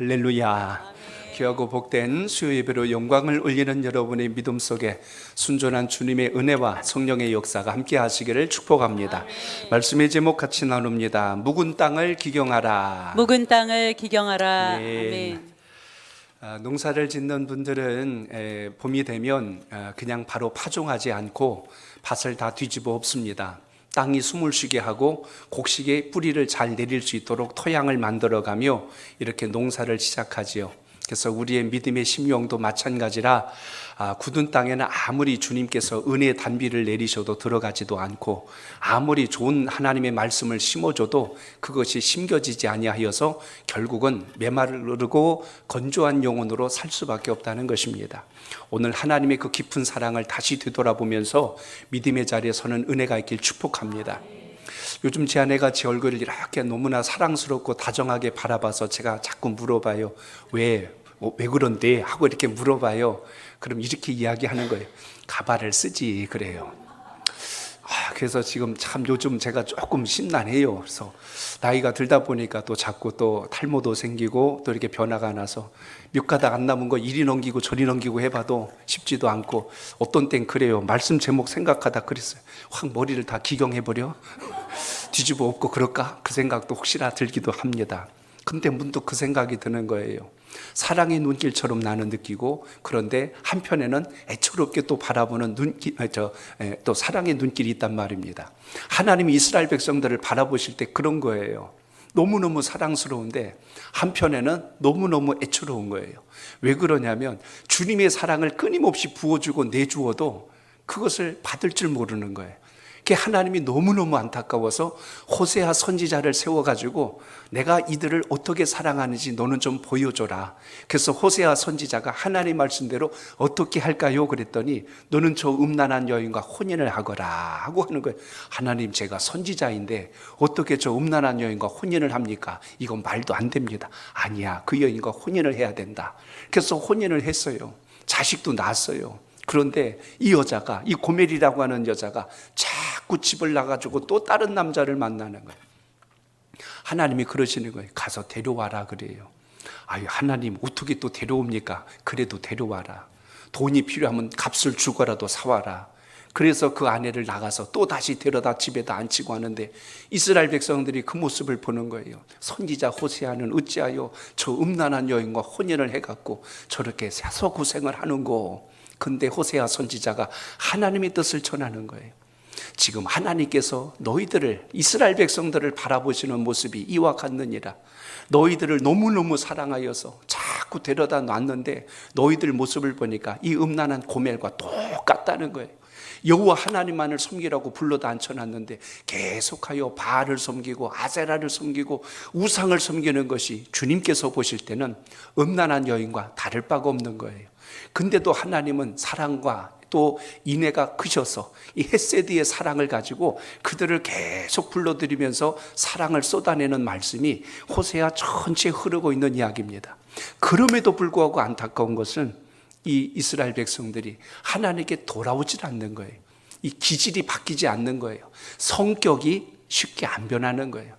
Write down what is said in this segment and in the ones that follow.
할렐루야. 귀하고 복된 수요 예배로 영광을 올리는 여러분의 믿음 속에 순전한 주님의 은혜와 성령의 역사가 함께 하시기를 축복합니다. 말씀의 제목 같이 나눕니다. 묵은 땅을 기경하라. 묵은 땅을 기경하라. 아멘. 아멘. 농사를 짓는 분들은 봄이 되면 그냥 바로 파종하지 않고 밭을 다 뒤집어 엎습니다. 땅이 숨을 쉬게 하고 곡식의 뿌리를 잘 내릴 수 있도록 토양을 만들어가며 이렇게 농사를 시작하지요. 그래서 우리의 믿음의 심령도 마찬가지라 굳은 땅에는 아무리 주님께서 은혜의 단비를 내리셔도 들어가지도 않고 아무리 좋은 하나님의 말씀을 심어줘도 그것이 심겨지지 아니하여서 결국은 메마르고 건조한 영혼으로 살 수밖에 없다는 것입니다. 오늘 하나님의 그 깊은 사랑을 다시 되돌아보면서 믿음의 자리에 서는 은혜가 있길 축복합니다. 요즘 제 아내가 제 얼굴을 이렇게 너무나 사랑스럽고 다정하게 바라봐서 제가 자꾸 물어봐요. 왜 그런데? 하고 이렇게 물어봐요. 그럼 이렇게 이야기하는 거예요. 가발을 쓰지 그래요. 그래서 지금 참 요즘 제가 조금 심란해요. 그래서 나이가 들다 보니까 또 자꾸 또 탈모도 생기고 또 이렇게 변화가 나서 몇 가닥 안 남은 거 이리 넘기고 저리 넘기고 해봐도 쉽지도 않고 어떤 땐 그래요. 말씀 제목 생각하다 그랬어요. 확 머리를 다 기경해버려. 뒤집어 엎고 그럴까? 그 생각도 혹시나 들기도 합니다. 근데 문득 그 생각이 드는 거예요. 사랑의 눈길처럼 나는 느끼고 그런데 한편에는 애처롭게 또 바라보는 또 사랑의 눈길이 있단 말입니다. 하나님이 이스라엘 백성들을 바라보실 때 그런 거예요. 너무너무 사랑스러운데 한편에는 너무너무 애처로운 거예요. 왜 그러냐면 주님의 사랑을 끊임없이 부어주고 내주어도 그것을 받을 줄 모르는 거예요. 하나님이 너무너무 안타까워서 호세아 선지자를 세워가지고 내가 이들을 어떻게 사랑하는지 너는 좀 보여줘라. 그래서 호세아 선지자가 하나님 말씀대로 어떻게 할까요? 그랬더니 너는 저 음란한 여인과 혼인을 하거라 하고 하는 거예요. 하나님, 제가 선지자인데 어떻게 저 음란한 여인과 혼인을 합니까? 이건 말도 안 됩니다. 아니야, 그 여인과 혼인을 해야 된다. 그래서 혼인을 했어요. 자식도 낳았어요. 그런데 이 여자가, 이 고멜이라고 하는 여자가 자꾸 집을 나가지고 또 다른 남자를 만나는 거예요. 하나님이 그러시는 거예요. 가서 데려와라 그래요. 아유, 하나님 어떻게 또 데려옵니까? 그래도 데려와라. 돈이 필요하면 값을 주고라도 사와라. 그래서 그 아내를 나가서 또 다시 데려다 집에다 앉히고 하는데 이스라엘 백성들이 그 모습을 보는 거예요. 선지자 호세아는 어찌하여 저 음란한 여인과 혼인을 해갖고 저렇게 사서 고생을 하는고. 근데 호세아 선지자가 하나님의 뜻을 전하는 거예요. 지금 하나님께서 너희들을, 이스라엘 백성들을 바라보시는 모습이 이와 같느니라. 너희들을 너무너무 사랑하여서 자꾸 데려다 놨는데 너희들 모습을 보니까 이 음란한 고멜과 똑같다는 거예요. 여호와 하나님만을 섬기라고 불러다 앉혀놨는데 계속하여 바알을 섬기고 아세라를 섬기고 우상을 섬기는 것이 주님께서 보실 때는 음란한 여인과 다를 바가 없는 거예요. 근데도 하나님은 사랑과 또 인애가 크셔서 이 헤세드의 사랑을 가지고 그들을 계속 불러들이면서 사랑을 쏟아내는 말씀이 호세아 전체에 흐르고 있는 이야기입니다. 그럼에도 불구하고 안타까운 것은 이 이스라엘 백성들이 하나님께 돌아오질 않는 거예요. 이 기질이 바뀌지 않는 거예요. 성격이 쉽게 안 변하는 거예요.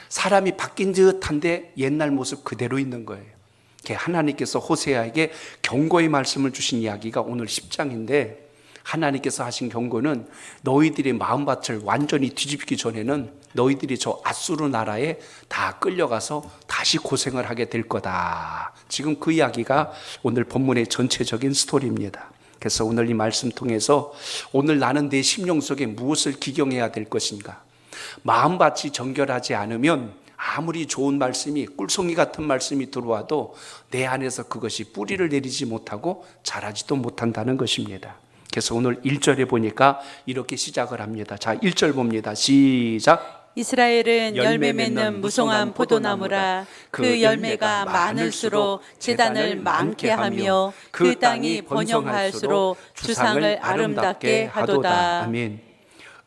사람이 바뀐 듯한데 옛날 모습 그대로 있는 거예요. 하나님께서 호세아에게 경고의 말씀을 주신 이야기가 오늘 10장인데 하나님께서 하신 경고는 너희들의 마음밭을 완전히 뒤집기 전에는 너희들이 저 아수르 나라에 다 끌려가서 다시 고생을 하게 될 거다. 지금 그 이야기가 오늘 본문의 전체적인 스토리입니다. 그래서 오늘 이 말씀 통해서 오늘 나는 내 심령 속에 무엇을 기경해야 될 것인가? 마음밭이 정결하지 않으면 아무리 좋은 말씀이, 꿀송이 같은 말씀이 들어와도 내 안에서 그것이 뿌리를 내리지 못하고 자라지도 못한다는 것입니다. 그래서 오늘 1절에 보니까 이렇게 시작을 합니다. 자, 1절 봅니다. 시작. 이스라엘은 열매 맺는 무성한 포도나무라. 그 열매가 많을수록 제단을 많게 하며 그 땅이 번영할수록 주상을 아름답게 하도다. 아멘.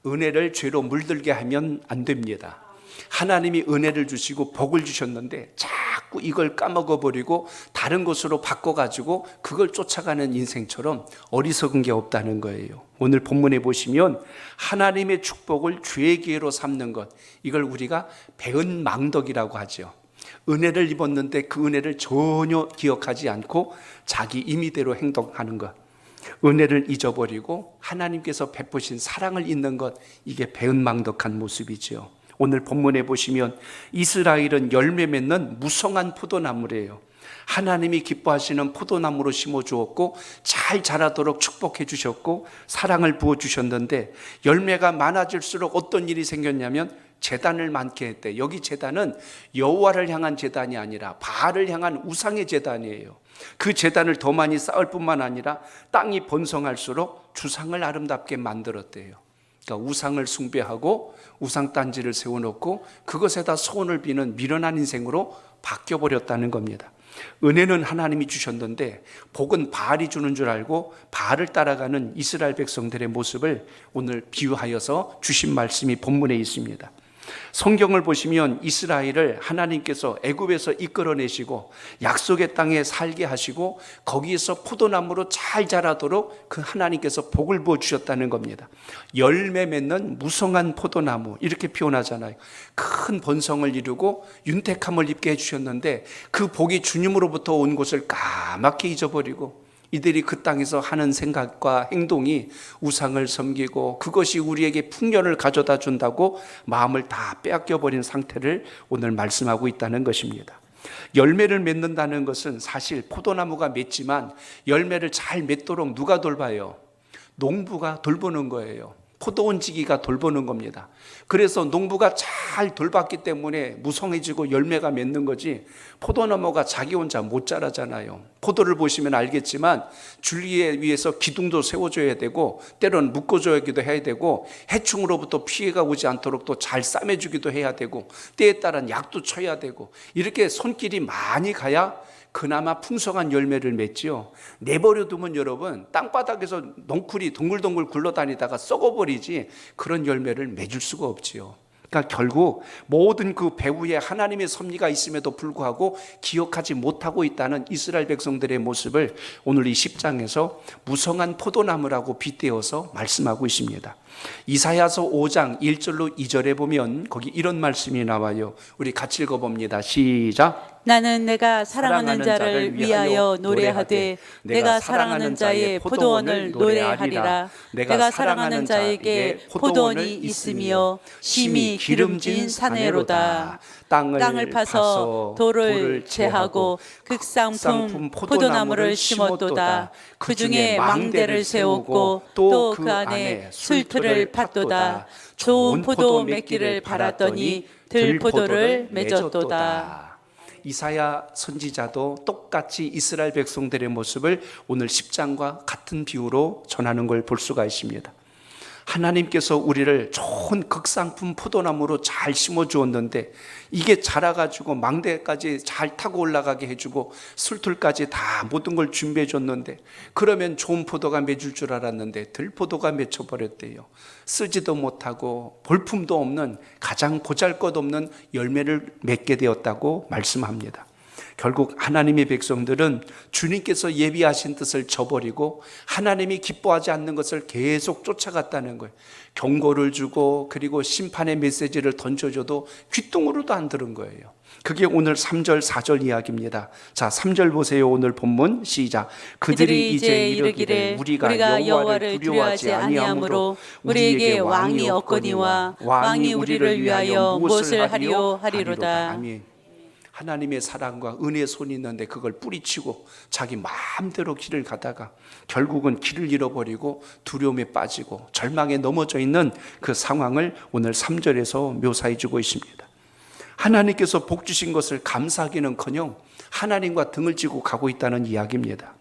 은혜를 죄로 물들게 하면 안 됩니다. 하나님이 은혜를 주시고 복을 주셨는데 자꾸 이걸 까먹어버리고 다른 것으로 바꿔가지고 그걸 쫓아가는 인생처럼 어리석은 게 없다는 거예요. 오늘 본문에 보시면 하나님의 축복을 죄의 기회로 삼는 것, 이걸 우리가 배은망덕이라고 하죠. 은혜를 입었는데 그 은혜를 전혀 기억하지 않고 자기 임의대로 행동하는 것, 은혜를 잊어버리고 하나님께서 베푸신 사랑을 잊는 것, 이게 배은망덕한 모습이지요. 오늘 본문에 보시면 이스라엘은 열매 맺는 무성한 포도나무래요. 하나님이 기뻐하시는 포도나무로 심어주었고 잘 자라도록 축복해 주셨고 사랑을 부어주셨는데, 열매가 많아질수록 어떤 일이 생겼냐면 제단을 많게 했대. 여기 제단은 여호와를 향한 제단이 아니라 바알을 향한 우상의 제단이에요. 그 제단을 더 많이 쌓을 뿐만 아니라 땅이 번성할수록 주상을 아름답게 만들었대요. 그러니까 우상을 숭배하고 우상단지를 세워놓고 그것에다 소원을 비는 미련한 인생으로 바뀌어버렸다는 겁니다. 은혜는 하나님이 주셨는데 복은 바알이 주는 줄 알고 바알을 따라가는 이스라엘 백성들의 모습을 오늘 비유하여서 주신 말씀이 본문에 있습니다. 성경을 보시면 이스라엘을 하나님께서 애굽에서 이끌어내시고 약속의 땅에 살게 하시고 거기에서 포도나무로 잘 자라도록 그 하나님께서 복을 부어주셨다는 겁니다. 열매 맺는 무성한 포도나무, 이렇게 표현하잖아요. 큰 번성을 이루고 윤택함을 입게 해주셨는데 그 복이 주님으로부터 온 것을 까맣게 잊어버리고 이들이 그 땅에서 하는 생각과 행동이 우상을 섬기고 그것이 우리에게 풍년을 가져다 준다고 마음을 다 빼앗겨버린 상태를 오늘 말씀하고 있다는 것입니다. 열매를 맺는다는 것은 사실 포도나무가 맺지만 열매를 잘 맺도록 누가 돌봐요? 농부가 돌보는 거예요. 포도원지기가 돌보는 겁니다. 그래서 농부가 잘 돌봤기 때문에 무성해지고 열매가 맺는 거지, 포도나무가 자기 혼자 못 자라잖아요. 포도를 보시면 알겠지만 줄기에 위해서 기둥도 세워줘야 되고 때로는 묶어줘야기도 해야 되고 해충으로부터 피해가 오지 않도록 또 잘 싸매주기도 해야 되고 때에 따른 약도 쳐야 되고, 이렇게 손길이 많이 가야 그나마 풍성한 열매를 맺지요. 내버려 두면 여러분 땅바닥에서 넝쿨이 동글동글 굴러다니다가 썩어버리지 그런 열매를 맺을 수가 없지요. 그러니까 결국 모든 그 배후에 하나님의 섭리가 있음에도 불구하고 기억하지 못하고 있다는 이스라엘 백성들의 모습을 오늘 이 10장에서 무성한 포도나무라고 빗대어서 말씀하고 있습니다. 이사야서 5장 1절로 2절에 보면 거기 이런 말씀이 나와요. 우리 같이 읽어봅니다. 시작. 나는 내가 사랑하는 자를 위하여 노래하되 내가 사랑하는 자의 포도원을 노래하리라. 내가 사랑하는 자에게 포도원이 있으며 심히 기름진 산에로다. 땅을 파서 돌을 제하고 극상품 포도나무를 심었도다. 그 중에 망대를 세우고 또 그 안에 술틀을 팠도다. 좋은 포도 맺기를 바랐더니 들포도를 맺었도다. 이사야 선지자도 똑같이 이스라엘 백성들의 모습을 오늘 10장과 같은 비유로 전하는 걸 볼 수가 있습니다. 하나님께서 우리를 좋은 극상품 포도나무로 잘 심어주었는데 이게 자라가지고 망대까지 잘 타고 올라가게 해주고 술틀까지 다 모든 걸 준비해줬는데, 그러면 좋은 포도가 맺을 줄 알았는데 들포도가 맺혀버렸대요. 쓰지도 못하고 볼품도 없는 가장 보잘것없는 열매를 맺게 되었다고 말씀합니다. 결국 하나님의 백성들은 주님께서 예비하신 뜻을 저버리고 하나님이 기뻐하지 않는 것을 계속 쫓아갔다는 거예요. 경고를 주고 그리고 심판의 메시지를 던져줘도 귀뚱으로도 안 들은 거예요. 그게 오늘 3절 4절 이야기입니다. 자, 3절 보세요. 오늘 본문 시작. 그들이 이제 이르기를 우리가 여호와를 두려워하지 아니하므로 우리에게 왕이 없거니와 왕이 우리를 위하여 무엇을 하리요 하리로다. 아멘. 하나님의 사랑과 은혜의 손이 있는데 그걸 뿌리치고 자기 마음대로 길을 가다가 결국은 길을 잃어버리고 두려움에 빠지고 절망에 넘어져 있는 그 상황을 오늘 3절에서 묘사해 주고 있습니다. 하나님께서 복 주신 것을 감사하기는커녕 하나님과 등을 지고 가고 있다는 이야기입니다.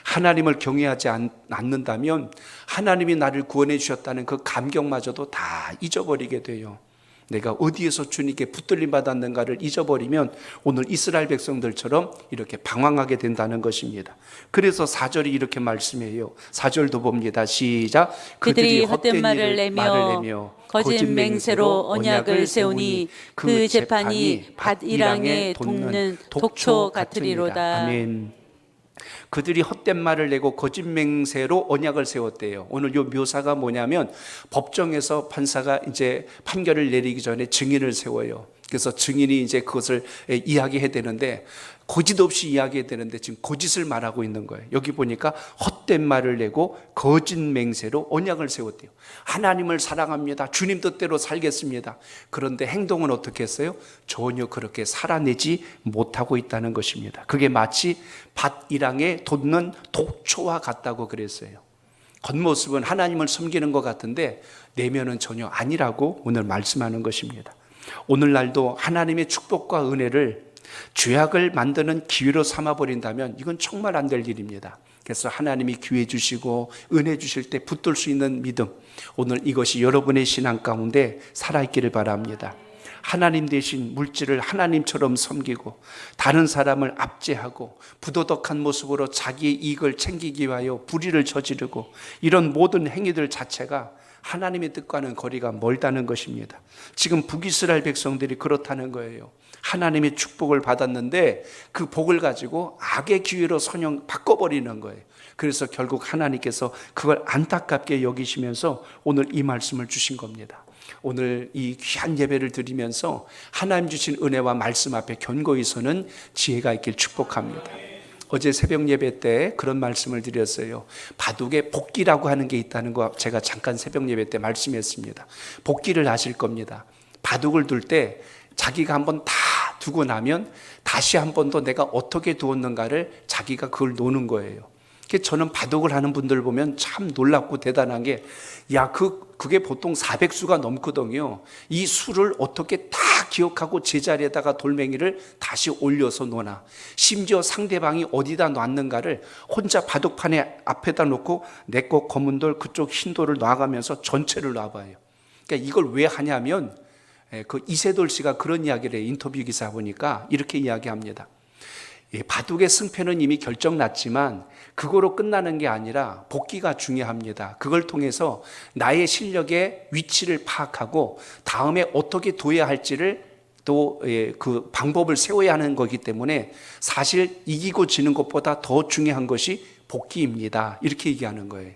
하나님을 경외하지 않는다면 하나님이 나를 구원해 주셨다는 그 감격마저도 다 잊어버리게 돼요. 내가 어디에서 주님께 붙들림 받았는가를 잊어버리면 오늘 이스라엘 백성들처럼 이렇게 방황하게 된다는 것입니다. 그래서 4절이 이렇게 말씀해요. 4절도 봅니다. 시작. 그들이 헛된 말을 내며 거짓 맹세로 언약을 세우니 그 재판이 밭이랑에 돋는 독초 같으리로다. 아멘. 그들이 헛된 말을 내고 거짓 맹세로 언약을 세웠대요. 오늘 이 묘사가 뭐냐면 법정에서 판사가 이제 판결을 내리기 전에 증인을 세워요. 그래서 증인이 이제 그것을 이야기해야 되는데 거짓 없이 이야기해야 되는데 지금 거짓을 말하고 있는 거예요. 여기 보니까 헛된 말을 내고 거짓 맹세로 언약을 세웠대요. 하나님을 사랑합니다. 주님 뜻대로 살겠습니다. 그런데 행동은 어떻게 했어요? 전혀 그렇게 살아내지 못하고 있다는 것입니다. 그게 마치 밭이랑에 돋는 독초와 같다고 그랬어요. 겉모습은 하나님을 섬기는 것 같은데 내면은 전혀 아니라고 오늘 말씀하는 것입니다. 오늘날도 하나님의 축복과 은혜를 죄악을 만드는 기회로 삼아버린다면 이건 정말 안 될 일입니다. 그래서 하나님이 기회 주시고 은혜 주실 때 붙들 수 있는 믿음, 오늘 이것이 여러분의 신앙 가운데 살아있기를 바랍니다. 하나님 대신 물질을 하나님처럼 섬기고 다른 사람을 압제하고 부도덕한 모습으로 자기의 이익을 챙기기 위하여 불의를 저지르고 이런 모든 행위들 자체가 하나님의 뜻과는 거리가 멀다는 것입니다. 지금 북이스라엘 백성들이 그렇다는 거예요. 하나님의 축복을 받았는데 그 복을 가지고 악의 기회로 바꿔버리는 거예요. 그래서 결국 하나님께서 그걸 안타깝게 여기시면서 오늘 이 말씀을 주신 겁니다. 오늘 이 귀한 예배를 드리면서 하나님 주신 은혜와 말씀 앞에 견고히 서는 지혜가 있길 축복합니다. 어제 새벽 예배 때 그런 말씀을 드렸어요. 바둑에 복기라고 하는 게 있다는 거 제가 잠깐 새벽 예배 때 말씀했습니다. 복기를 아실 겁니다. 바둑을 둘 때 자기가 한번 다 두고 나면 다시 한 번 더 내가 어떻게 두었는가를 자기가 그걸 노는 거예요. 저는 바둑을 하는 분들 보면 참 놀랍고 대단한 게, 그게 보통 400수가 넘거든요. 이 수를 어떻게 다 기억하고 제자리에다가 돌멩이를 다시 올려서 놓나. 심지어 상대방이 어디다 놨는가를 혼자 바둑판에 앞에다 놓고 내 거 검은 돌 그쪽 흰 돌을 놔가면서 전체를 놔봐요. 그러니까 이걸 왜 하냐면 그 이세돌 씨가 그런 이야기를 해요. 인터뷰 기사 보니까 이렇게 이야기합니다. 바둑의 승패는 이미 결정났지만 그거로 끝나는 게 아니라 복기가 중요합니다. 그걸 통해서 나의 실력의 위치를 파악하고 다음에 어떻게 둬야 할지를 또 그 방법을 세워야 하는 거기 때문에 사실 이기고 지는 것보다 더 중요한 것이 복기입니다. 이렇게 얘기하는 거예요.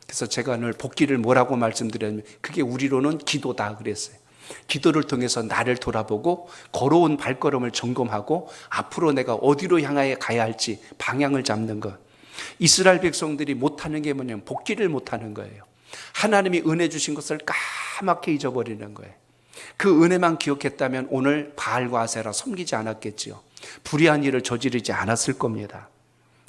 그래서 제가 늘 복기를 뭐라고 말씀드렸냐면 그게 우리로는 기도다 그랬어요. 기도를 통해서 나를 돌아보고 걸어온 발걸음을 점검하고 앞으로 내가 어디로 향하여 가야 할지 방향을 잡는 것. 이스라엘 백성들이 못하는 게 뭐냐면 복기를 못하는 거예요. 하나님이 은혜 주신 것을 까맣게 잊어버리는 거예요. 그 은혜만 기억했다면 오늘 바알과 아세라 섬기지 않았겠지요. 불의한 일을 저지르지 않았을 겁니다.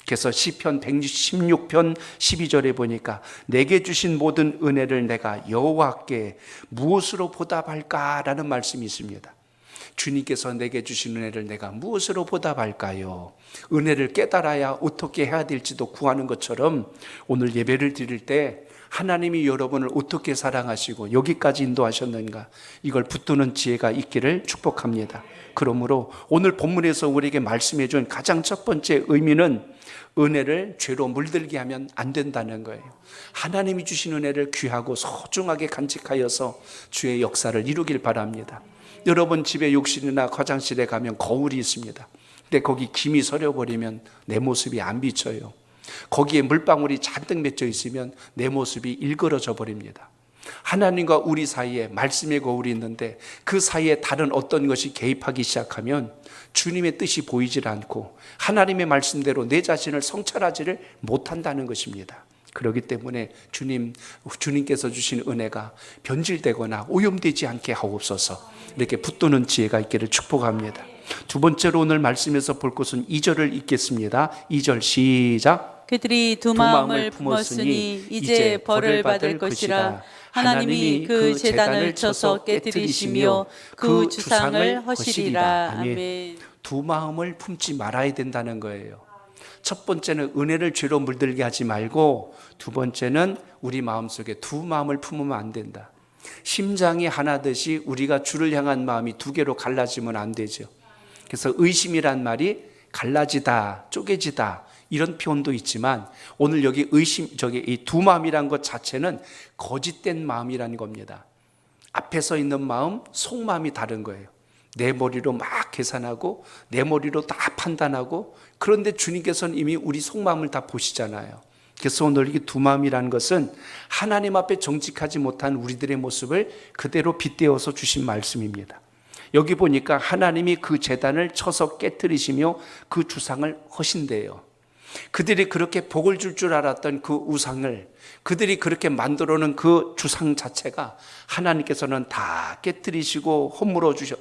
그래서 시편 116편 12절에 보니까 내게 주신 모든 은혜를 내가 여호와께 무엇으로 보답할까라는 말씀이 있습니다. 주님께서 내게 주신 은혜를 내가 무엇으로 보답할까요? 은혜를 깨달아야 어떻게 해야 될지도 구하는 것처럼 오늘 예배를 드릴 때 하나님이 여러분을 어떻게 사랑하시고 여기까지 인도하셨는가, 이걸 붙드는 지혜가 있기를 축복합니다. 그러므로 오늘 본문에서 우리에게 말씀해 준 가장 첫 번째 의미는 은혜를 죄로 물들게 하면 안 된다는 거예요. 하나님이 주신 은혜를 귀하고 소중하게 간직하여서 주의 역사를 이루길 바랍니다. 여러분 집에 욕실이나 화장실에 가면 거울이 있습니다. 근데 거기 김이 서려버리면 내 모습이 안 비쳐요. 거기에 물방울이 잔뜩 맺혀 있으면 내 모습이 일그러져 버립니다. 하나님과 우리 사이에 말씀의 거울이 있는데 그 사이에 다른 어떤 것이 개입하기 시작하면 주님의 뜻이 보이질 않고 하나님의 말씀대로 내 자신을 성찰하지를 못한다는 것입니다. 그렇기 때문에 주님께서 주신 은혜가 변질되거나 오염되지 않게 하옵소서. 이렇게 붙드는 지혜가 있기를 축복합니다. 두 번째로 오늘 말씀에서 볼 것은 2절을 읽겠습니다. 2절 시작. 그들이 두 마음을 품었으니 이제 벌을 받을 것이라. 하나님이 그 제단을 쳐서 깨뜨리시며 그 주상을 허시리라. 아멘. 두 마음을 품지 말아야 된다는 거예요. 첫 번째는 은혜를 죄로 물들게 하지 말고, 두 번째는 우리 마음속에 두 마음을 품으면 안 된다. 심장이 하나듯이 우리가 주를 향한 마음이 두 개로 갈라지면 안 되죠. 그래서 의심이란 말이 갈라지다, 쪼개지다 이런 표현도 있지만 오늘 여기 이 두 마음이란 것 자체는 거짓된 마음이라는 겁니다. 앞에 서 있는 마음, 속마음이 다른 거예요. 내 머리로 막 계산하고 내 머리로 다 판단하고, 그런데 주님께서는 이미 우리 속마음을 다 보시잖아요. 그래서 오늘 이 두 마음이라는 것은 하나님 앞에 정직하지 못한 우리들의 모습을 그대로 빗대어서 주신 말씀입니다. 여기 보니까 하나님이 그 제단을 쳐서 깨뜨리시며 그 주상을 허신대요. 그들이 그렇게 복을 줄 알았던 그 우상을, 그들이 그렇게 만들어 놓은 그 주상 자체가 하나님께서는 다 깨뜨리시고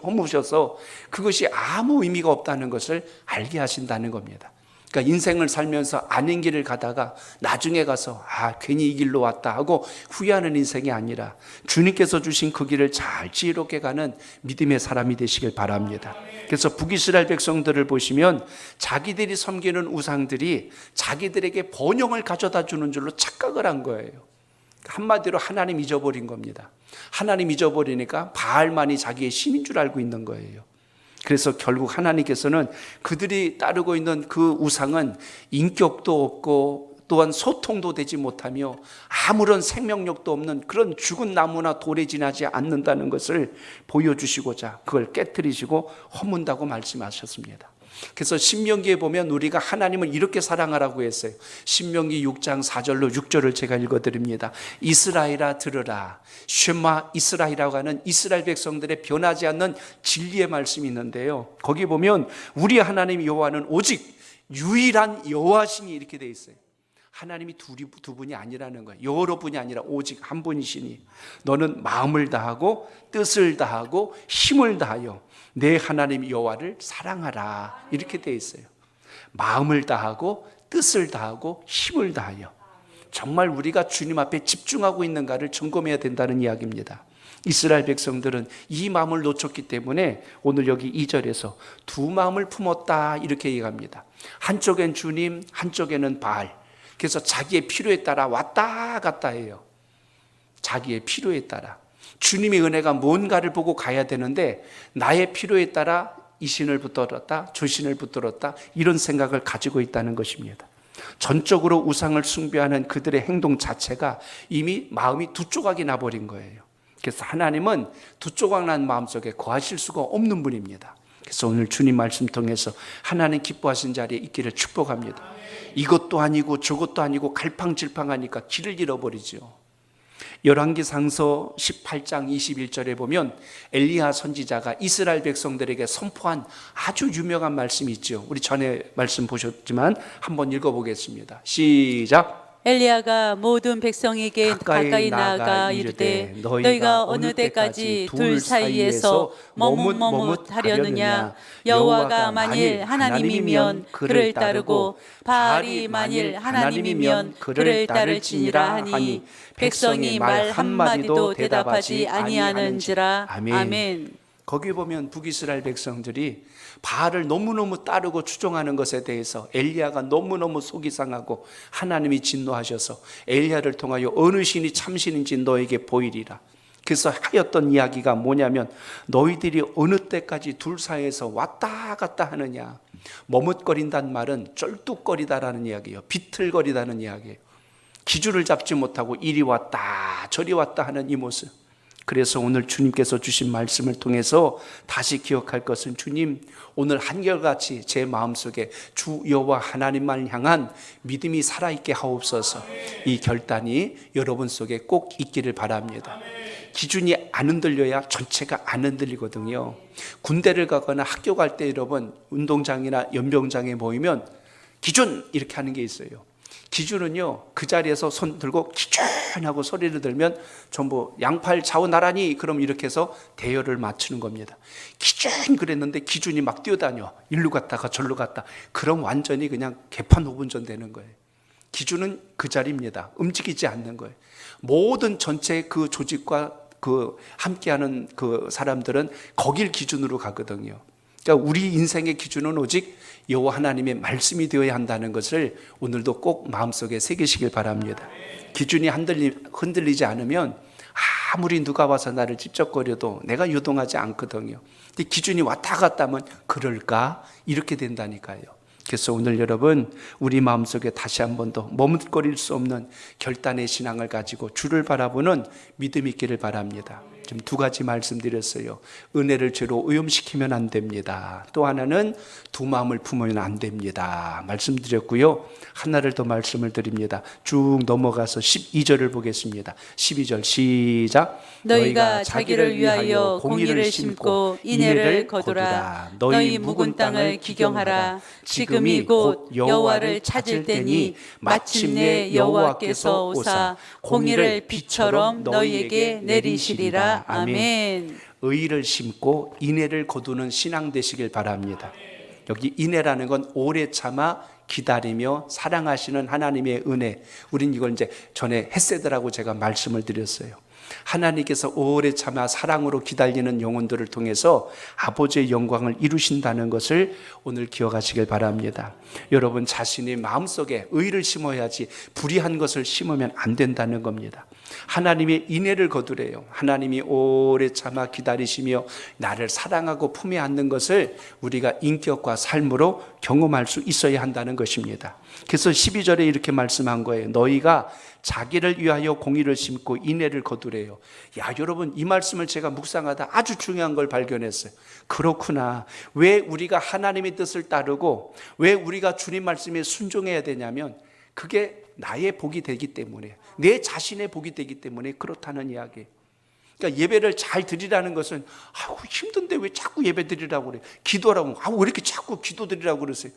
허무셔서 그것이 아무 의미가 없다는 것을 알게 하신다는 겁니다. 그러니까 인생을 살면서 아닌 길을 가다가 나중에 가서 괜히 이 길로 왔다 하고 후회하는 인생이 아니라 주님께서 주신 그 길을 잘 지혜롭게 가는 믿음의 사람이 되시길 바랍니다. 그래서 북이스라엘 백성들을 보시면 자기들이 섬기는 우상들이 자기들에게 번영을 가져다 주는 줄로 착각을 한 거예요. 한마디로 하나님 잊어버린 겁니다. 하나님 잊어버리니까 바알만이 자기의 신인 줄 알고 있는 거예요. 그래서 결국 하나님께서는 그들이 따르고 있는 그 우상은 인격도 없고 또한 소통도 되지 못하며 아무런 생명력도 없는 그런 죽은 나무나 돌에 지나지 않는다는 것을 보여주시고자 그걸 깨뜨리시고 허문다고 말씀하셨습니다. 그래서 신명기에 보면 우리가 하나님을 이렇게 사랑하라고 했어요. 신명기 6장 4절로 6절을 제가 읽어드립니다. 이스라엘아 들으라. 쉐마 이스라엘이라고 하는 이스라엘 백성들의 변하지 않는 진리의 말씀이 있는데요, 거기 보면 우리 하나님 여호와는 오직 유일한 여호와시니 이렇게 돼 있어요. 하나님이 두 분이 아니라는 거예요. 여러 분이 아니라 오직 한 분이시니 너는 마음을 다하고 뜻을 다하고 힘을 다하여 내 하나님 여호와를 사랑하라 이렇게 되어 있어요. 마음을 다하고 뜻을 다하고 힘을 다하여 정말 우리가 주님 앞에 집중하고 있는가를 점검해야 된다는 이야기입니다. 이스라엘 백성들은 이 마음을 놓쳤기 때문에 오늘 여기 2절에서 두 마음을 품었다 이렇게 얘기합니다. 한쪽엔 주님, 한쪽에는 바알. 그래서 자기의 필요에 따라 왔다 갔다 해요. 자기의 필요에 따라. 주님의 은혜가 뭔가를 보고 가야 되는데 나의 필요에 따라 이 신을 붙들었다 저 신을 붙들었다 이런 생각을 가지고 있다는 것입니다. 전적으로 우상을 숭배하는 그들의 행동 자체가 이미 마음이 두 조각이 나버린 거예요. 그래서 하나님은 두 조각 난 마음속에 거하실 수가 없는 분입니다. 그래서 오늘 주님 말씀 통해서 하나님 기뻐하신 자리에 있기를 축복합니다. 이것도 아니고 저것도 아니고 갈팡질팡하니까 길을 잃어버리죠. 열왕기상서 18장 21절에 보면 엘리야 선지자가 이스라엘 백성들에게 선포한 아주 유명한 말씀이 있죠. 우리 전에 말씀 보셨지만 한번 읽어보겠습니다. 시작. 엘리야가 모든 백성에게 가까이 나아가 이르되 너희가 어느 때까지 둘 사이에서 머뭇머뭇하려느냐. 여호와가 만일 하나님이면 그를 따르고 바알이 만일 하나님이면 그를 따를지니라 하니 백성이 말 한마디도 대답하지 아니하는지라. 아멘. 거기 보면 북이스라엘 백성들이 바알을 너무너무 따르고 추종하는 것에 대해서 엘리야가 너무너무 속이 상하고 하나님이 진노하셔서 엘리야를 통하여 어느 신이 참신인지 너에게 보이리라. 그래서 하였던 이야기가 뭐냐면 너희들이 어느 때까지 둘 사이에서 왔다 갔다 하느냐. 머뭇거린다는 말은 쩔뚝거리다라는 이야기예요. 비틀거리다는 이야기예요. 기준을 잡지 못하고 이리 왔다 저리 왔다 하는 이 모습. 그래서 오늘 주님께서 주신 말씀을 통해서 다시 기억할 것은 주님 오늘 한결같이 제 마음속에 주 여호와 하나님만 향한 믿음이 살아있게 하옵소서. 이 결단이 여러분 속에 꼭 있기를 바랍니다. 기준이 안 흔들려야 전체가 안 흔들리거든요. 군대를 가거나 학교 갈 때 여러분 운동장이나 연병장에 모이면 기준 이렇게 하는 게 있어요. 기준은요 그 자리에서 손 들고 기준하고 소리를 들면 전부 양팔 좌우 나란히 그럼 이렇게 해서 대열을 맞추는 겁니다. 기준 그랬는데 기준이 막 뛰어다녀 일로 갔다가 절로 갔다 그럼 완전히 그냥 개판 호분전 되는 거예요. 기준은 그 자리입니다. 움직이지 않는 거예요. 모든 전체 그 조직과 그 함께하는 그 사람들은 거길 기준으로 가거든요. 그러니까 우리 인생의 기준은 오직 여호와 하나님의 말씀이 되어야 한다는 것을 오늘도 꼭 마음속에 새기시길 바랍니다. 기준이 흔들리지 않으면 아무리 누가 와서 나를 찝쩍거려도 내가 요동하지 않거든요. 근데 기준이 왔다 갔다 하면 그럴까? 이렇게 된다니까요. 그래서 오늘 여러분 우리 마음속에 다시 한 번 더 머뭇거릴 수 없는 결단의 신앙을 가지고 주를 바라보는 믿음이 있기를 바랍니다. 지금 두 가지 말씀드렸어요. 은혜를 죄로 오염시키면 안 됩니다. 또 하나는 두 마음을 품으면 안 됩니다. 말씀드렸고요. 하나를 더 말씀을 드립니다. 쭉 넘어가서 12절을 보겠습니다. 12절 시작. 너희가 자기를 위하여 공의를 심고 인애를 거두라. 너희 묵은 땅을 기경하라. 지금이 곧 여호와를 찾을 때니 마침내 여호와께서 오사 공의를 비처럼 너희에게 내리시리라. 아멘. 의를 심고 인애를 거두는 신앙 되시길 바랍니다. 여기 인애라는 건 오래 참아 기다리며 사랑하시는 하나님의 은혜. 우린 이걸 이제 전에 헤세드라고 제가 말씀을 드렸어요. 하나님께서 오래 참아 사랑으로 기다리는 영혼들을 통해서 아버지의 영광을 이루신다는 것을 오늘 기억하시길 바랍니다. 여러분 자신의 마음속에 의를 심어야지 불의한 것을 심으면 안 된다는 겁니다. 하나님의 인애를 거두래요. 하나님이 오래 참아 기다리시며 나를 사랑하고 품에 안는 것을 우리가 인격과 삶으로 경험할 수 있어야 한다는 것입니다. 그래서 12절에 이렇게 말씀한 거예요. 너희가 자기를 위하여 공의를 심고 인애를 거두래요. 야, 여러분 이 말씀을 제가 묵상하다 아주 중요한 걸 발견했어요. 그렇구나. 왜 우리가 하나님의 뜻을 따르고 왜 우리가 주님 말씀에 순종해야 되냐면 그게 나의 복이 되기 때문에, 내 자신의 복이 되기 때문에 그렇다는 이야기. 그러니까 예배를 잘 드리라는 것은 힘든데 왜 자꾸 예배 드리라고 그래? 기도하라고 왜 이렇게 자꾸 기도 드리라고 그러세요?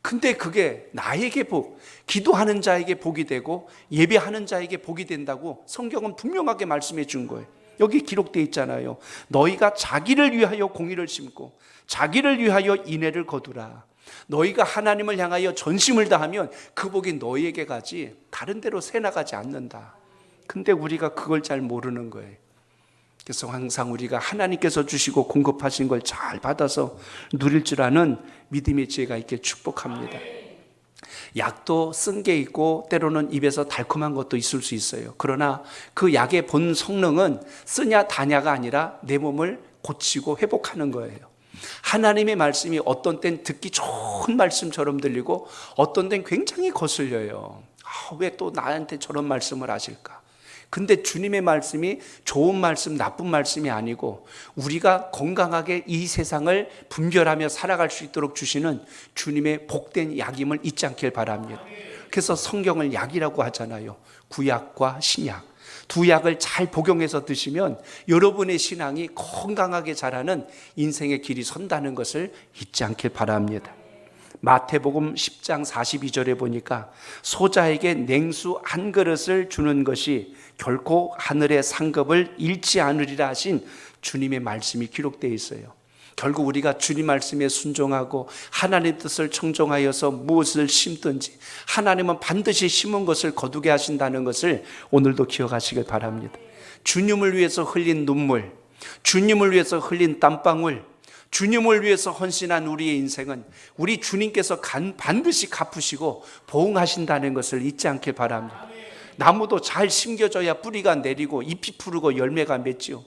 근데 그게 나에게 복, 기도하는 자에게 복이 되고 예배하는 자에게 복이 된다고 성경은 분명하게 말씀해 준 거예요. 여기 기록되어 있잖아요. 너희가 자기를 위하여 공의를 심고 자기를 위하여 인애를 거두라. 너희가 하나님을 향하여 전심을 다하면 그 복이 너희에게 가지 다른 데로 새나가지 않는다. 근데 우리가 그걸 잘 모르는 거예요. 그래서 항상 우리가 하나님께서 주시고 공급하신 걸 잘 받아서 누릴 줄 아는 믿음의 지혜가 있게 축복합니다. 약도 쓴 게 있고 때로는 입에서 달콤한 것도 있을 수 있어요. 그러나 그 약의 본 성능은 쓰냐 다냐가 아니라 내 몸을 고치고 회복하는 거예요. 하나님의 말씀이 어떤 땐 듣기 좋은 말씀처럼 들리고 어떤 땐 굉장히 거슬려요. 왜 또 나한테 저런 말씀을 하실까? 근데 주님의 말씀이 좋은 말씀, 나쁜 말씀이 아니고 우리가 건강하게 이 세상을 분별하며 살아갈 수 있도록 주시는 주님의 복된 약임을 잊지 않길 바랍니다. 그래서 성경을 약이라고 하잖아요. 구약과 신약. 두 약을 잘 복용해서 드시면 여러분의 신앙이 건강하게 자라는 인생의 길이 선다는 것을 잊지 않길 바랍니다. 마태복음 10장 42절에 보니까 소자에게 냉수 한 그릇을 주는 것이 결코 하늘의 상급을 잃지 않으리라 하신 주님의 말씀이 기록되어 있어요. 결국 우리가 주님 말씀에 순종하고 하나님의 뜻을 청종하여서 무엇을 심든지 하나님은 반드시 심은 것을 거두게 하신다는 것을 오늘도 기억하시길 바랍니다. 주님을 위해서 흘린 눈물, 주님을 위해서 흘린 땀방울, 주님을 위해서 헌신한 우리의 인생은 우리 주님께서 반드시 갚으시고 보응하신다는 것을 잊지 않길 바랍니다. 나무도 잘 심겨져야 뿌리가 내리고 잎이 푸르고 열매가 맺지요.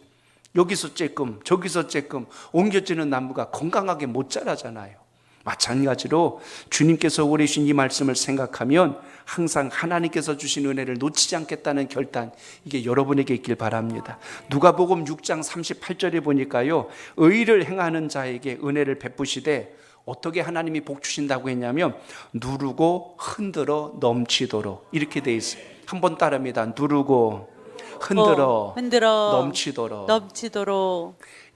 여기서 쬐끔 저기서 쬐끔 옮겨지는 나무가 건강하게 못 자라잖아요. 마찬가지로 주님께서 오래 주신 이 말씀을 생각하면 항상 하나님께서 주신 은혜를 놓치지 않겠다는 결단, 이게 여러분에게 있길 바랍니다. 누가복음 6장 38절에 보니까요, 의를 행하는 자에게 은혜를 베푸시되 어떻게 하나님이 복 주신다고 했냐면 누르고 흔들어 넘치도록, 이렇게 돼 있어요. 한번 따라합니다. 누르고 흔들어 넘치도록.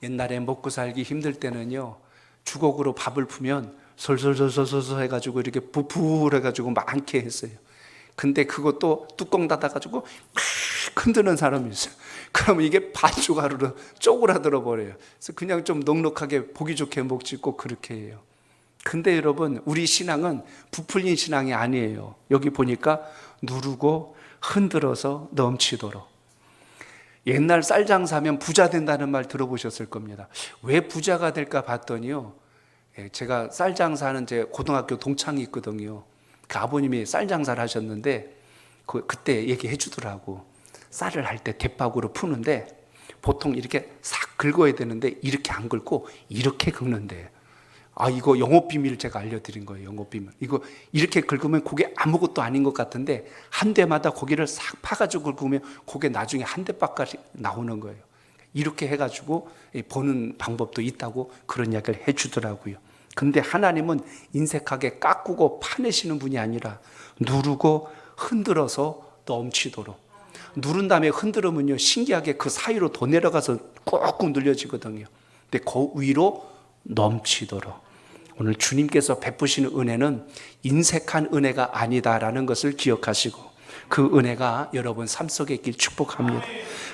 옛날에 먹고 살기 힘들 때는요, 주걱으로 밥을 푸면 솔솔솔솔솔 해가지고 이렇게 부풀 해가지고 많게 했어요. 근데 그것도 뚜껑 닫아가지고 막 흔드는 사람이 있어요. 그러면 이게 반쪽으로 쪼그라들어 버려요. 그래서 그냥 좀 넉넉하게 보기 좋게 먹지 꼭 그렇게 해요. 근데 여러분, 우리 신앙은 부풀린 신앙이 아니에요. 여기 보니까 누르고 흔들어서 넘치도록. 옛날 쌀 장사하면 부자 된다는 말 들어보셨을 겁니다. 왜 부자가 될까 봤더니요, 제가 쌀 장사하는 제 고등학교 동창이 있거든요. 그 아버님이 쌀 장사를 하셨는데 그때 얘기해 주더라고. 쌀을 할 때 대박으로 푸는데 보통 이렇게 싹 긁어야 되는데 이렇게 안 긁고 이렇게 긁는데, 이거 영업 비밀 제가 알려드린 거예요. 영업 비밀. 이거 이렇게 긁으면 그게 아무것도 아닌 것 같은데 한 대마다 고기를 싹 파가지고 긁으면 그게 나중에 한 대밖에 나오는 거예요. 이렇게 해가지고 버는 방법도 있다고 그런 이야기를 해주더라고요. 근데 하나님은 인색하게 깎고 파내시는 분이 아니라 누르고 흔들어서 넘치도록, 누른 다음에 흔들으면요 신기하게 그 사이로 더 내려가서 꾹꾹 눌려지거든요. 근데 그 위로 넘치도록, 오늘 주님께서 베푸시는 은혜는 인색한 은혜가 아니다라는 것을 기억하시고 그 은혜가 여러분 삶 속에 있길 축복합니다.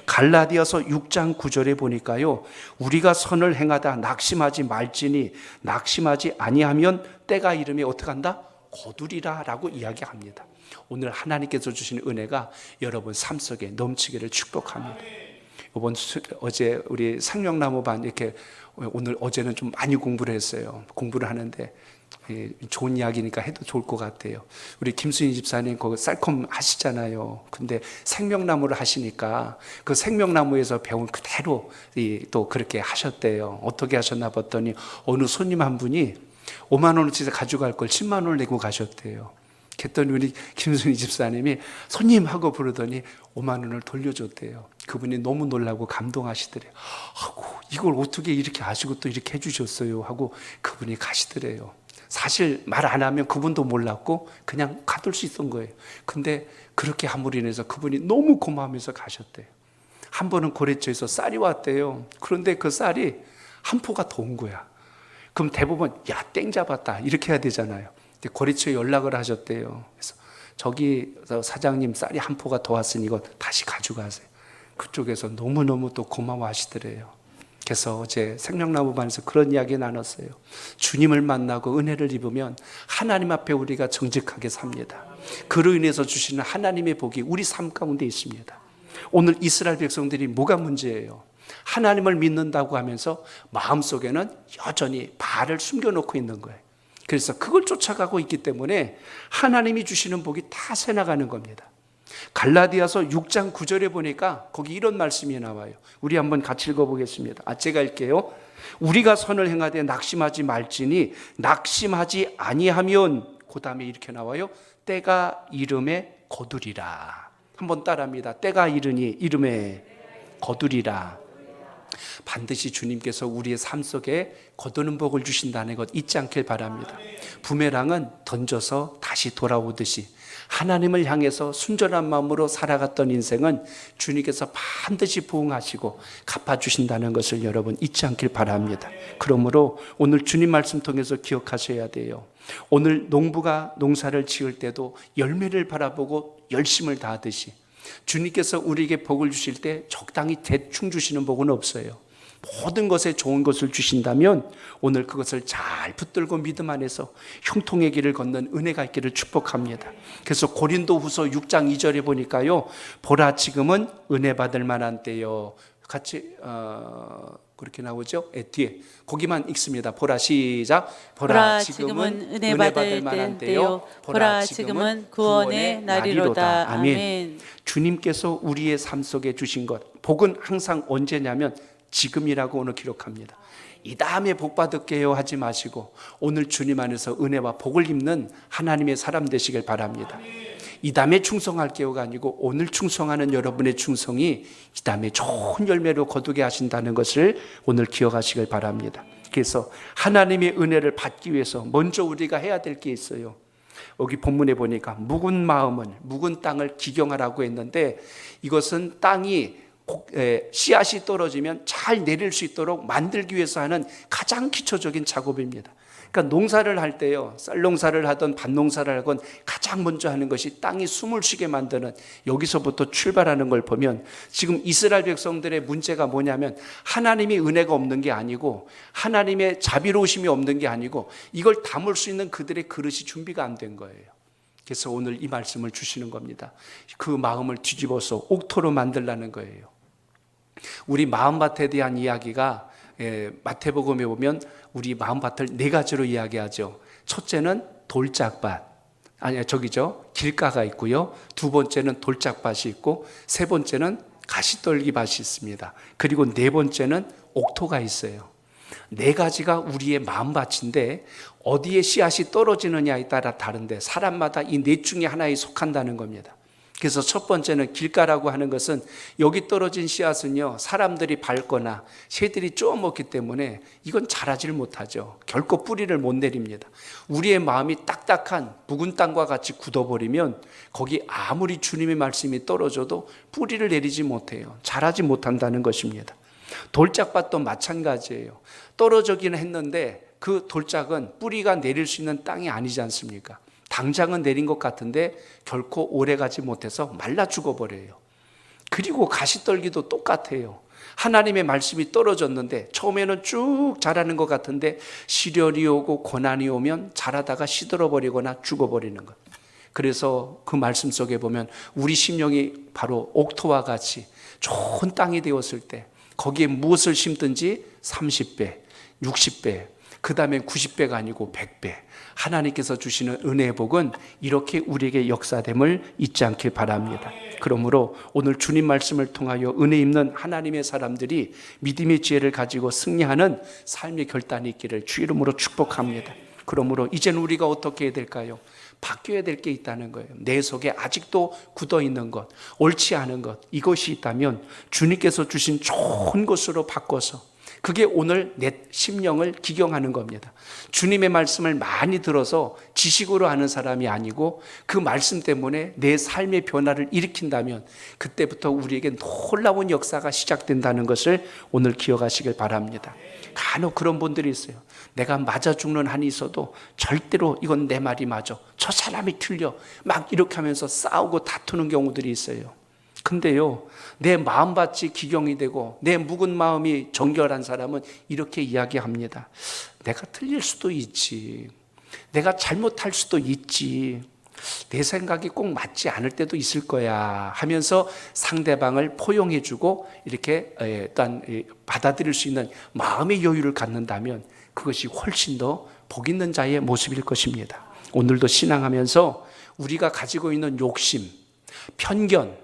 갈라디아서 6장 9절에 보니까요, 우리가 선을 행하다 낙심하지 말지니 낙심하지 아니하면 때가 이르면 어떻게 한다? 거두리라 라고 이야기합니다. 오늘 하나님께서 주시는 은혜가 여러분 삶 속에 넘치기를 축복합니다. 어제 우리 상명나무반 이렇게 오늘 어제는 좀 많이 공부를 했어요. 공부를 하는데 좋은 이야기니까 해도 좋을 것 같아요. 우리 김수인 집사님 거기 쌀컴 하시잖아요. 근데 생명나무를 하시니까 그 생명나무에서 배운 그대로 또 그렇게 하셨대요. 어떻게 하셨나 봤더니 어느 손님 한 분이 5만 원어치 가져갈 걸 10만 원을 내고 가셨대요. 그랬더니 우리 김수인 집사님이 손님 하고 부르더니 5만 원을 돌려줬대요. 그분이 너무 놀라고 감동하시더래요. 아이고, 이걸 어떻게 이렇게 아시고 또 이렇게 해주셨어요 하고 그분이 가시더래요. 사실 말 안 하면 그분도 몰랐고 그냥 가둘 수 있던 거예요. 근데 그렇게 함으로 인해서 그분이 너무 고마워하면서 가셨대요. 한 번은 고래초에서 쌀이 왔대요. 그런데 그 쌀이 한 포가 더 온 거야. 그럼 대부분 야, 땡 잡았다 이렇게 해야 되잖아요. 근데 고래초에 연락을 하셨대요. 그래서 저기 사장님 쌀이 한 포가 더 왔으니 이거 다시 가져가세요. 그쪽에서 너무너무 또 고마워하시더래요. 그래서 어제 생명나무반에서 그런 이야기 나눴어요. 주님을 만나고 은혜를 입으면 하나님 앞에 우리가 정직하게 삽니다. 그로 인해서 주시는 하나님의 복이 우리 삶 가운데 있습니다. 오늘 이스라엘 백성들이 뭐가 문제예요? 하나님을 믿는다고 하면서 마음속에는 여전히 바알을 숨겨놓고 있는 거예요. 그래서 그걸 쫓아가고 있기 때문에 하나님이 주시는 복이 다 새나가는 겁니다. 갈라디아서 6장 9절에 보니까 거기 이런 말씀이 나와요. 우리 한번 같이 읽어보겠습니다. 제가 읽게요. 우리가 선을 행하되 낙심하지 말지니 낙심하지 아니하면, 그 다음에 이렇게 나와요. 때가 이름에 거두리라. 한번 따라합니다. 때가 이르니 이름에 거두리라. 반드시 주님께서 우리의 삶 속에 거두는 복을 주신다는 것 잊지 않길 바랍니다. 부메랑은 던져서 다시 돌아오듯이 하나님을 향해서 순전한 마음으로 살아갔던 인생은 주님께서 반드시 부응하시고 갚아주신다는 것을 여러분 잊지 않길 바랍니다. 그러므로 오늘 주님 말씀 통해서 기억하셔야 돼요. 오늘 농부가 농사를 지을 때도 열매를 바라보고 열심을 다하듯이 주님께서 우리에게 복을 주실 때 적당히 대충 주시는 복은 없어요. 모든 것에 좋은 것을 주신다면 오늘 그것을 잘 붙들고 믿음 안에서 형통의 길을 걷는 은혜가 있기를 축복합니다. 그래서 고린도후서 6장 2절에 보니까요, 보라 지금은 은혜 받을 만한 때요. 같이 그렇게 나오죠. 뒤에 거기만 읽습니다. 보라 시작. 보라 지금은 은혜 받을 만한 때요. 보라 지금은 구원의 날이로다. 아멘. 주님께서 우리의 삶 속에 주신 것, 복은 항상 언제냐면 지금이라고 오늘 기록합니다. 이 다음에 복 받을게요 하지 마시고 오늘 주님 안에서 은혜와 복을 입는 하나님의 사람 되시길 바랍니다. 이 다음에 충성할게요가 아니고 오늘 충성하는 여러분의 충성이 이 다음에 좋은 열매로 거두게 하신다는 것을 오늘 기억하시길 바랍니다. 그래서 하나님의 은혜를 받기 위해서 먼저 우리가 해야 될 게 있어요. 여기 본문에 보니까 묵은 마음은 묵은 땅을 기경하라고 했는데 이것은 땅이 씨앗이 떨어지면 잘 내릴 수 있도록 만들기 위해서 하는 가장 기초적인 작업입니다. 그러니까 농사를 할 때요, 쌀 농사를 하든 밭 농사를 하건 가장 먼저 하는 것이 땅이 숨을 쉬게 만드는, 여기서부터 출발하는 걸 보면 지금 이스라엘 백성들의 문제가 뭐냐면 하나님이 은혜가 없는 게 아니고 하나님의 자비로우심이 없는 게 아니고 이걸 담을 수 있는 그들의 그릇이 준비가 안 된 거예요. 그래서 오늘 이 말씀을 주시는 겁니다. 그 마음을 뒤집어서 옥토로 만들라는 거예요. 우리 마음밭에 대한 이야기가 마태복음에 보면 우리 마음밭을 네 가지로 이야기하죠. 첫째는 돌짝밭, 길가가 있고요. 두 번째는 돌짝밭이 있고, 세 번째는 가시떨기밭이 있습니다. 그리고 네 번째는 옥토가 있어요. 네 가지가 우리의 마음밭인데 어디에 씨앗이 떨어지느냐에 따라 다른데 사람마다 이 넷 중에 하나에 속한다는 겁니다. 그래서 첫 번째는 길가라고 하는 것은 여기 떨어진 씨앗은요, 사람들이 밟거나 새들이 쪼먹기 때문에 이건 자라질 못하죠. 결코 뿌리를 못 내립니다. 우리의 마음이 딱딱한 묵은 땅과 같이 굳어버리면 거기 아무리 주님의 말씀이 떨어져도 뿌리를 내리지 못해요. 자라지 못한다는 것입니다. 돌짝밭도 마찬가지예요. 떨어지기는 했는데 그 돌짝은 뿌리가 내릴 수 있는 땅이 아니지 않습니까? 당장은 내린 것 같은데 결코 오래가지 못해서 말라 죽어버려요. 그리고 가시떨기도 똑같아요. 하나님의 말씀이 떨어졌는데 처음에는 쭉 자라는 것 같은데 시련이 오고 고난이 오면 자라다가 시들어버리거나 죽어버리는 것. 그래서 그 말씀 속에 보면 우리 심령이 바로 옥토와 같이 좋은 땅이 되었을 때 거기에 무엇을 심든지 30배, 60배, 그 다음에 90배가 아니고 100배. 하나님께서 주시는 은혜의 복은 이렇게 우리에게 역사됨을 잊지 않길 바랍니다. 그러므로 오늘 주님 말씀을 통하여 은혜 입는 하나님의 사람들이 믿음의 지혜를 가지고 승리하는 삶의 결단이 있기를 주 이름으로 축복합니다. 그러므로 이제는 우리가 어떻게 해야 될까요? 바뀌어야 될 게 있다는 거예요. 내 속에 아직도 굳어 있는 것, 옳지 않은 것, 이것이 있다면 주님께서 주신 좋은 것으로 바꿔서 그게 오늘 내 심령을 기경하는 겁니다. 주님의 말씀을 많이 들어서 지식으로 하는 사람이 아니고 그 말씀 때문에 내 삶의 변화를 일으킨다면 그때부터 우리에게 놀라운 역사가 시작된다는 것을 오늘 기억하시길 바랍니다. 간혹 그런 분들이 있어요. 내가 맞아 죽는 한이 있어도 절대로 이건 내 말이 맞아, 저 사람이 틀려, 막 이렇게 하면서 싸우고 다투는 경우들이 있어요. 근데요, 내 마음밭이 기경이 되고 내 묵은 마음이 정결한 사람은 이렇게 이야기합니다. 내가 틀릴 수도 있지, 내가 잘못할 수도 있지, 내 생각이 꼭 맞지 않을 때도 있을 거야 하면서 상대방을 포용해주고 이렇게 일단 받아들일 수 있는 마음의 여유를 갖는다면 그것이 훨씬 더 복 있는 자의 모습일 것입니다. 오늘도 신앙하면서 우리가 가지고 있는 욕심, 편견,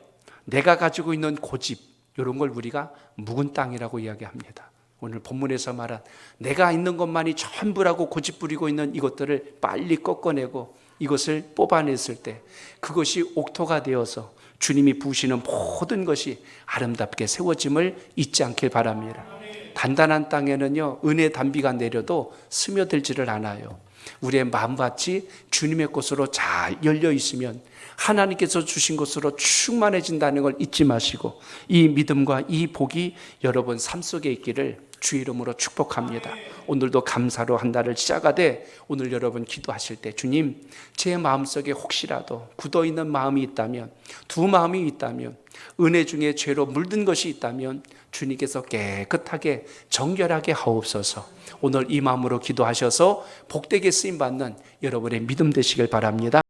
내가 가지고 있는 고집, 이런 걸 우리가 묵은 땅이라고 이야기합니다. 오늘 본문에서 말한 내가 있는 것만이 전부라고 고집 부리고 있는 이것들을 빨리 꺾어내고 이것을 뽑아냈을 때 그것이 옥토가 되어서 주님이 부으시는 모든 것이 아름답게 세워짐을 잊지 않길 바랍니다. 단단한 땅에는요, 은혜의 단비가 내려도 스며들지를 않아요. 우리의 마음밭이 주님의 것으로 잘 열려 있으면 하나님께서 주신 것으로 충만해진다는 걸 잊지 마시고 이 믿음과 이 복이 여러분 삶 속에 있기를 주 이름으로 축복합니다. 오늘도 감사로 한 달을 시작하되 오늘 여러분 기도하실 때 주님, 제 마음속에 혹시라도 굳어있는 마음이 있다면, 두 마음이 있다면, 은혜 중에 죄로 물든 것이 있다면 주님께서 깨끗하게 정결하게 하옵소서. 오늘 이 마음으로 기도하셔서 복되게 쓰임받는 여러분의 믿음 되시길 바랍니다.